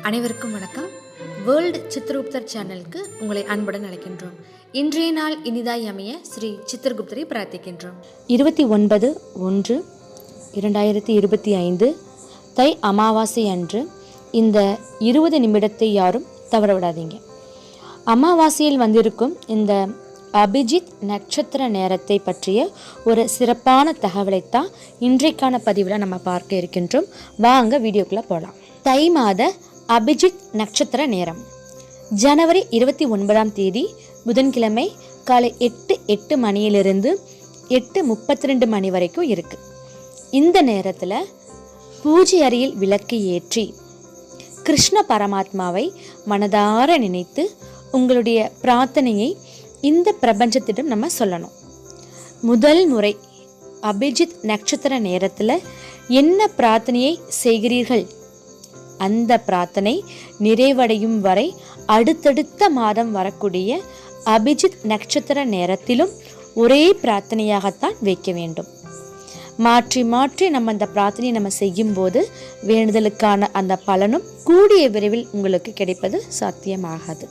அனைவருக்கும் வணக்கம். வேர்ல்டு சித்திரகுப்தர் சேனலுக்கு உங்களை அன்புடன் அழைக்கின்றோம். இன்றைய நாள் இனிதாய் அமைய ஸ்ரீ சித்திரகுப்தரை பிரார்த்திக்கின்றோம். 29/1/2025 தை அமாவாசை அன்று இந்த 20 நிமிடத்தை யாரும் தவற விடாதீங்க. அமாவாசையில் வந்திருக்கும் இந்த அபிஜித் நட்சத்திர நேரத்தை பற்றிய ஒரு சிறப்பான தகவலைத்தான் இன்றைக்கான பதிவில் நம்ம பார்க்க இருக்கின்றோம். வாங்க வீடியோக்குள்ளே போகலாம். தை மாத அபிஜித் நட்சத்திர நேரம் ஜனவரி 29ஆம் தேதி புதன்கிழமை காலை 8:08 மணியிலிருந்து 8:32 மணி வரைக்கும் இருக்கு. இந்த நேரத்தில் பூஜை அறையில் விளக்கு ஏற்றி கிருஷ்ண பரமாத்மாவை மனதார நினைத்து உங்களுடைய பிரார்த்தனையை இந்த பிரபஞ்சத்திடம் நம்ம சொல்லணும். முதல் முறை அபிஜித் நட்சத்திர நேரத்தில் என்ன பிரார்த்தனையை செய்கிறீர்கள், அந்த பிரார்த்தனை நிறைவடையும் வரை அடுத்தடுத்த மாதம் வரக்கூடிய அபிஜித் நட்சத்திர நேரத்திலும் ஒரே பிரார்த்தனையாகத்தான் வைக்க வேண்டும். மாற்றி மாற்றி நம்ம அந்த பிரார்த்தனையை நம்ம செய்யும்போது வேண்டுதலுக்கான அந்த பலனும் கூடிய விரைவில் உங்களுக்கு கிடைப்பது சாத்தியமாகாது.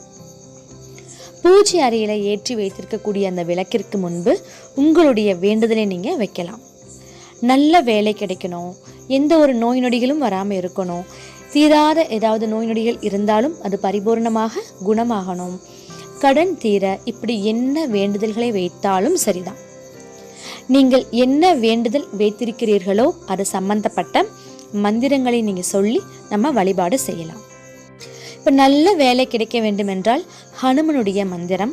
பூஜை அறையில ஏற்றி வைத்திருக்கக்கூடிய அந்த விளக்கிற்கு முன்பு உங்களுடைய வேண்டுதலை நீங்க வைக்கலாம். நல்ல வேலை கிடைக்கணும், எந்த ஒரு நோய் நொடிகளும் வராமல் இருக்கணும், தீராத ஏதாவது நோய் நொடிகள் இருந்தாலும் அது பரிபூர்ணமாக குணமாகணும், கடன் தீர, இப்படி என்ன வேண்டுதல்களை வைத்தாலும் சரிதான். நீங்கள் என்ன வேண்டுதல் வைத்திருக்கிறீர்களோ அது சம்பந்தப்பட்ட மந்திரங்களை நீங்க சொல்லி நம்ம வழிபாடு செய்யலாம். இப்போ நல்ல வேலை கிடைக்க வேண்டும் என்றால் ஹனுமனுடைய மந்திரம்,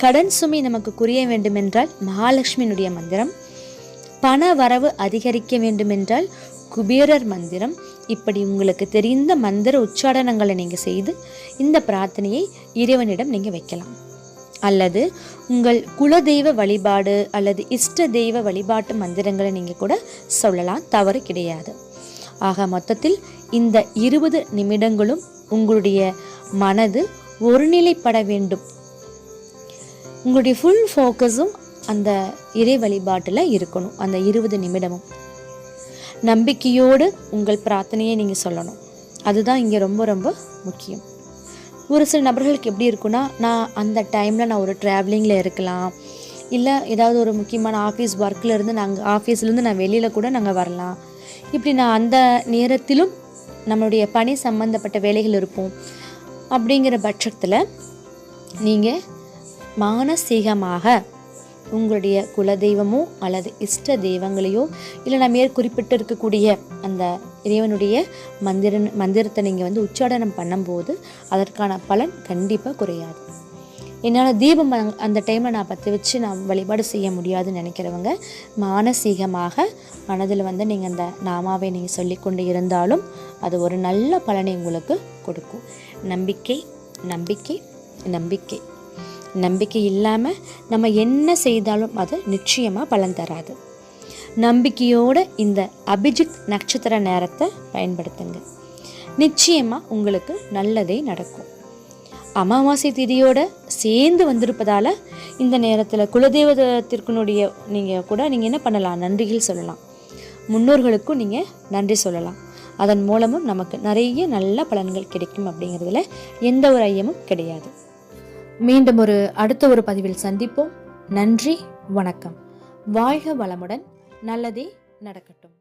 கடன் சுமை நமக்கு குறைய வேண்டுமென்றால் மகாலட்சுமியினுடைய மந்திரம், பண வரவு அதிகரிக்க வேண்டுமென்றால் குபேரர் மந்திரம், இப்படி உங்களுக்கு தெரிந்த மந்திர உச்சாடனங்களை நீங்கள் செய்து இந்த பிரார்த்தனையை இறைவனிடம் நீங்கள் வைக்கலாம். அல்லது உங்கள் குலதெய்வ வழிபாடு அல்லது இஷ்ட தெய்வ வழிபாட்டு மந்திரங்களை நீங்கள் கூட சொல்லலாம், தவறு கிடையாது. ஆக மொத்தத்தில் இந்த 20 நிமிடங்களும் உங்களுடைய மனது ஒருநிலைப்பட வேண்டும். உங்களுடைய ஃபுல் ஃபோக்கஸும் அந்த இறை வழிபாட்டில் இருக்கணும். அந்த 20 நிமிடமும் நம்பிக்கையோடு உங்கள் பிரார்த்தனையை நீங்கள் சொல்லணும். அதுதான் இங்கே ரொம்ப ரொம்ப முக்கியம். ஒரு சில நபர்களுக்கு எப்படி இருக்குன்னா, நான் அந்த டைமில் நான் ஒரு ட்ராவலிங்கில் இருக்கலாம், இல்லை ஏதாவது ஒரு முக்கியமான ஆஃபீஸ் ஒர்க்கில் இருந்து ஆஃபீஸ்லேருந்து நான் வெளியில் கூட நாங்கள் வரலாம், இப்படி நான் அந்த நேரத்திலும் நம்மளுடைய பணி சம்பந்தப்பட்ட வேலைகள் இருப்போம். அப்படிங்கிற பட்சத்தில் நீங்கள் மானசீகமாக உங்களுடைய குலதெய்வமோ அல்லது இஷ்ட தெய்வங்களையோ இல்லை நான் மேற்குறிப்பிட்டு இருக்கக்கூடிய அந்த இறைவனுடைய மந்திரத்தை நீங்கள் உச்சாடனம் பண்ணும்போது அதற்கான பலன் கண்டிப்பாக குறையாது. என்னால் தீபம் அந்த டைமில் நான் பற்ற வச்சு நான் வழிபாடு செய்ய முடியாதுன்னு நினைக்கிறவங்க மானசீகமாக மனதில் நீங்கள் அந்த நாமாவை நீங்கள் சொல்லிக்கொண்டு இருந்தாலும் அது ஒரு நல்ல பலனை உங்களுக்கு கொடுக்கும். நம்பிக்கை நம்பிக்கை நம்பிக்கை நம்பிக்கை இல்லாமல் நம்ம என்ன செய்தாலும் அது நிச்சயமாக பலன் தராது. நம்பிக்கையோடு இந்த அபிஜித் நட்சத்திர நேரத்தை பயன்படுத்துங்க, நிச்சயமாக உங்களுக்கு நல்லதே நடக்கும். அமாவாசை திதியோட சேர்ந்து வந்திருப்பதால் இந்த நேரத்தில் குலதெய்வத்திற்குனுடைய நீங்கள் என்ன பண்ணலாம், நன்றிகள் சொல்லலாம். முன்னோர்களுக்கும் நீங்கள் நன்றி சொல்லலாம். அதன் மூலமும் நமக்கு நிறைய நல்ல பலன்கள் கிடைக்கும் அப்படிங்கிறதுல எந்த ஒரு ஐயமும் கிடையாது. மீண்டும் அடுத்த ஒரு பதிவில் சந்திப்போம். நன்றி, வணக்கம். வாழ்க வளமுடன். நல்லதே நடக்கட்டும்.